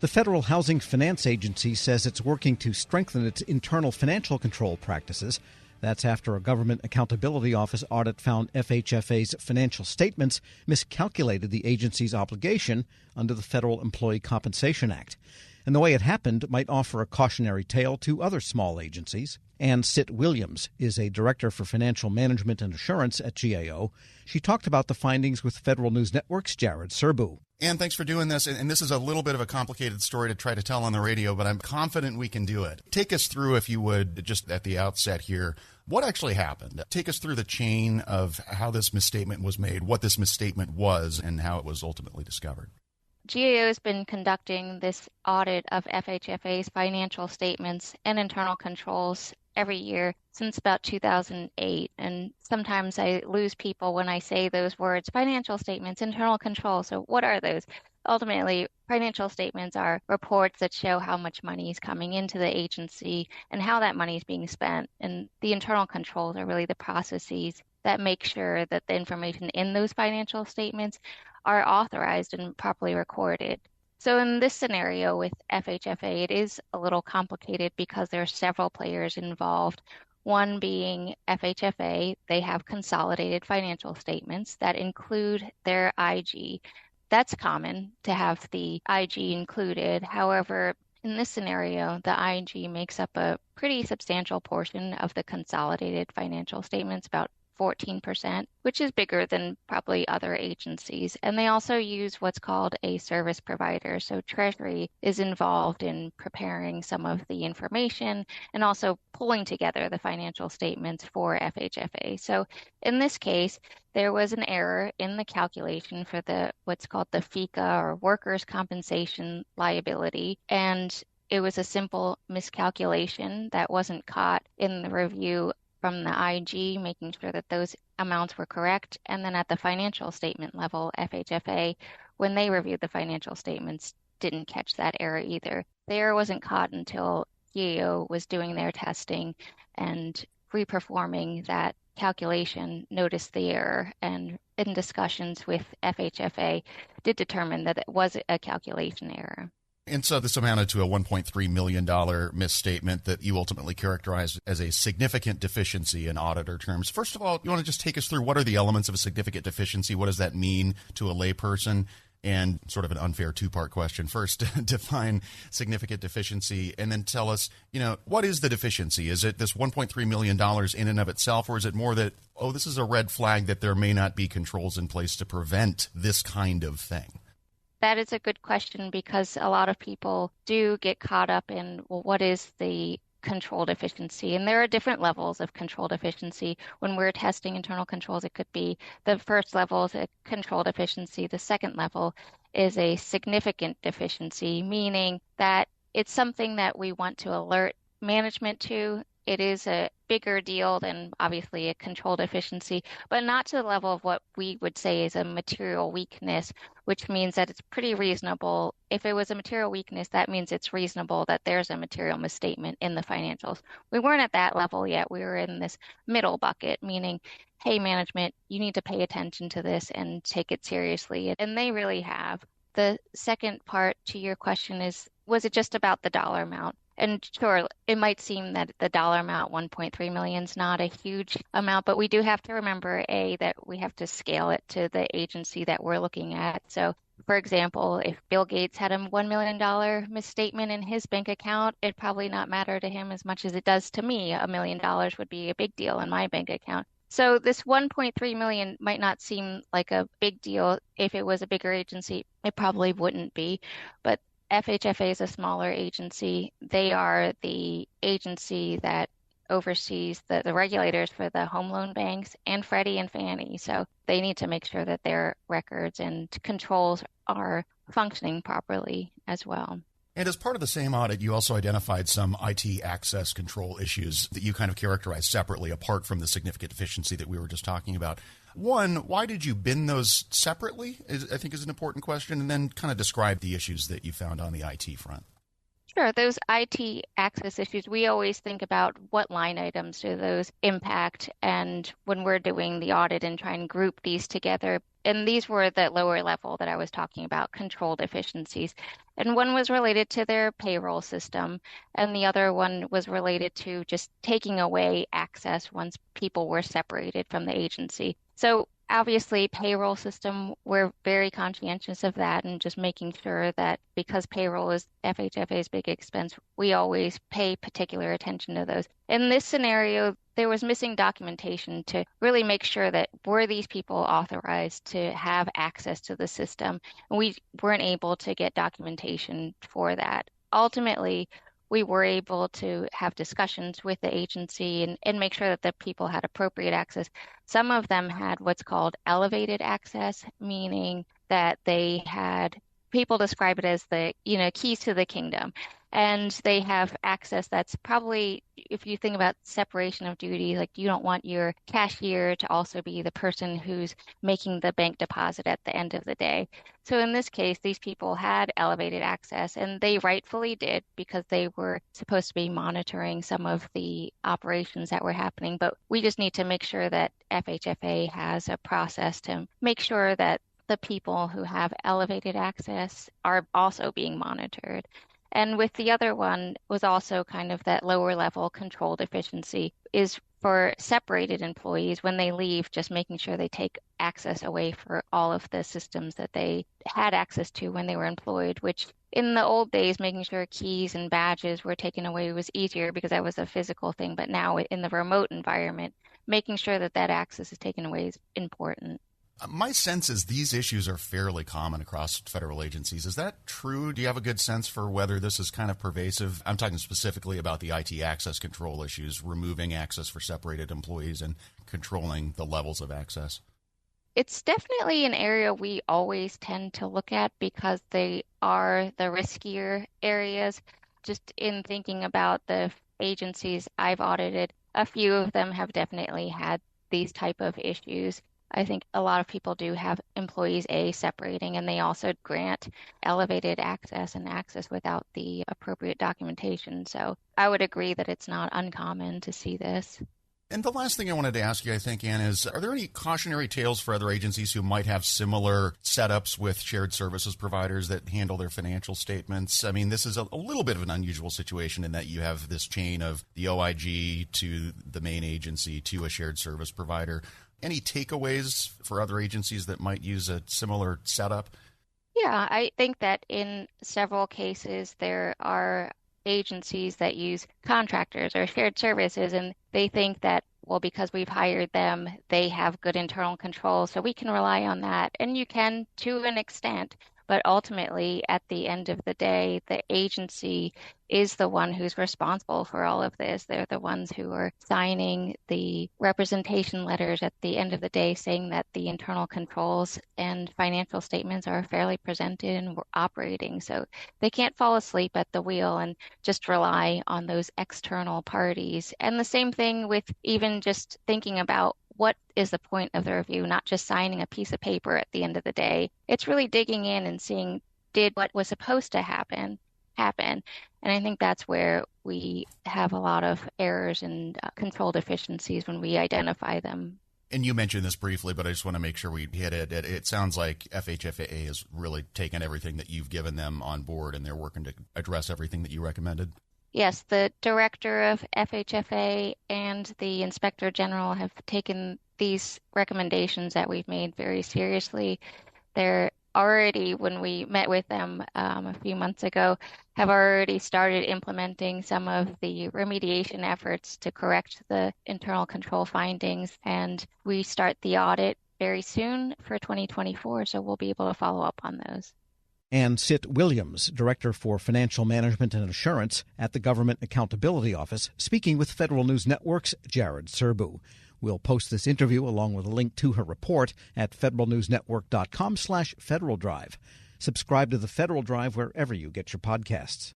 The Federal Housing Finance Agency says it's working to strengthen its internal financial control practices. That's after a Government Accountability Office audit found FHFA's financial statements miscalculated the agency's obligation under the Federal Employee Compensation Act. And the way it happened might offer a cautionary tale to other small agencies. Ann Sitt Williams is a director for financial management and assurance at GAO. She talked about the findings with Federal News Network's Jared Serbu. Ann, thanks for doing this. And this is a little bit of a complicated story to try to tell on the radio, but I'm confident we can do it. Take us through, if you would, just at the outset here, what actually happened. Take us through the chain of how this misstatement was made, what this misstatement was, and how it was ultimately discovered. GAO has been conducting this audit of FHFA's financial statements and internal controls every year since about 2008. And sometimes I lose people when I say those words, financial statements, internal controls. So what are those? Ultimately, financial statements are reports that show how much money is coming into the agency and how that money is being spent. And the internal controls are really the processes that make sure that the information in those financial statements are authorized and properly recorded. So in this scenario with FHFA, it is a little complicated because there are several players involved. One being FHFA, they have consolidated financial statements that include their IG. That's common to have the IG included. However, in this scenario, the IG makes up a pretty substantial portion of the consolidated financial statements, about 14%, which is bigger than probably other agencies. And they also use what's called a service provider. So Treasury is involved in preparing some of the information and also pulling together the financial statements for FHFA. So in this case, there was an error in the calculation for the what's called the FICA or workers' compensation liability. And it was a simple miscalculation that wasn't caught in the review from the IG, making sure that those amounts were correct. And then at the financial statement level, FHFA, when they reviewed the financial statements, didn't catch that error either. The error wasn't caught until GAO was doing their testing and reperforming that calculation, noticed the error, and in discussions with FHFA, did determine that it was a calculation error. And so this amounted to a $1.3 million misstatement that you ultimately characterized as a significant deficiency in auditor terms. First of all, you want to just take us through what are the elements of a significant deficiency? What does that mean to a layperson? And sort of an unfair two-part question. First, define significant deficiency, and then tell us, what is the deficiency? Is it this $1.3 million in and of itself, or is it more that, this is a red flag that there may not be controls in place to prevent this kind of thing? That is a good question because a lot of people do get caught up in, what is the control deficiency? And there are different levels of control deficiency. When we're testing internal controls, it could be the first level is a control deficiency. The second level is a significant deficiency, meaning that it's something that we want to alert management to. It is a bigger deal than obviously a control deficiency, but not to the level of what we would say is a material weakness, which means that it's pretty reasonable. If it was a material weakness, that means it's reasonable that there's a material misstatement in the financials. We weren't at that level yet. We were in this middle bucket, meaning, hey, management, you need to pay attention to this and take it seriously. And they really have. The second part to your question is, was it just about the dollar amount? And sure, it might seem that the dollar amount, 1.3 million, is not a huge amount, but we do have to remember, that we have to scale it to the agency that we're looking at. So, for example, if Bill Gates had a $1 million misstatement in his bank account, it'd probably not matter to him as much as it does to me. $1 million would be a big deal in my bank account. So this 1.3 million might not seem like a big deal. If it was a bigger agency, it probably wouldn't be. But FHFA is a smaller agency. They are the agency that oversees the regulators for the home loan banks and Freddie and Fannie. So they need to make sure that their records and controls are functioning properly as well. And as part of the same audit, you also identified some IT access control issues that you kind of characterized separately apart from the significant deficiency that we were just talking about. One, why did you bin those separately, I think is an important question, and then kind of describe the issues that you found on the IT front. Sure, those IT access issues, we always think about what line items do those impact. And when we're doing the audit and try and group these together, and these were the lower level that I was talking about, control deficiencies. And one was related to their payroll system, and the other one was related to just taking away access once people were separated from the agency. So obviously, payroll system, we're very conscientious of that and just making sure that because payroll is FHFA's big expense, we always pay particular attention to those. In this scenario, there was missing documentation to really make sure that were these people authorized to have access to the system, and we weren't able to get documentation for that. Ultimately, we were able to have discussions with the agency and make sure that the people had appropriate access. Some of them had what's called elevated access, meaning that they had, people describe it as the, keys to the kingdom. And they have access that's probably, if you think about separation of duty, like you don't want your cashier to also be the person who's making the bank deposit at the end of the day. So in this case, these people had elevated access, and they rightfully did because they were supposed to be monitoring some of the operations that were happening. But we just need to make sure that FHFA has a process to make sure that the people who have elevated access are also being monitored. And with the other one was also kind of that lower level control deficiency is for separated employees when they leave, just making sure they take access away for all of the systems that they had access to when they were employed, which in the old days, making sure keys and badges were taken away was easier because that was a physical thing. But now in the remote environment, making sure that that access is taken away is important. My sense is these issues are fairly common across federal agencies. Is that true? Do you have a good sense for whether this is kind of pervasive? I'm talking specifically about the IT access control issues, removing access for separated employees and controlling the levels of access. It's definitely an area we always tend to look at because they are the riskier areas. Just in thinking about the agencies I've audited, a few of them have definitely had these type of issues. I think a lot of people do have employees separating, and they also grant elevated access and access without the appropriate documentation. So I would agree that it's not uncommon to see this. And the last thing I wanted to ask you, I think, Ann, is are there any cautionary tales for other agencies who might have similar setups with shared services providers that handle their financial statements? I mean, this is a little bit of an unusual situation in that you have this chain of the OIG to the main agency to a shared service provider. Any takeaways for other agencies that might use a similar setup? Yeah, I think that in several cases there are agencies that use contractors or shared services, and they think that, well, because we've hired them, they have good internal control, so we can rely on that. And you can to an extent, but ultimately, at the end of the day, the agency is the one who's responsible for all of this. They're the ones who are signing the representation letters at the end of the day saying that the internal controls and financial statements are fairly presented and we're operating. So they can't fall asleep at the wheel and just rely on those external parties. And the same thing with even just thinking about what is the point of the review, not just signing a piece of paper at the end of the day. It's really digging in and seeing, did what was supposed to happen? And I think that's where we have a lot of errors and control deficiencies when we identify them. And you mentioned this briefly, but I just want to make sure we hit it. It sounds like FHFA has really taken everything that you've given them on board, and they're working to address everything that you recommended. Yes, the director of FHFA and the inspector general have taken these recommendations that we've made very seriously. They're already, when we met with them a few months ago, have already started implementing some of the remediation efforts to correct the internal control findings. And we start the audit very soon for 2024, so we'll be able to follow up on those. And Sit Williams, Director for Financial Management and Assurance at the Government Accountability Office, speaking with Federal News Network's Jared Serbu. We'll post this interview along with a link to her report at federalnewsnetwork.com/Federal Drive. Subscribe to the Federal Drive wherever you get your podcasts.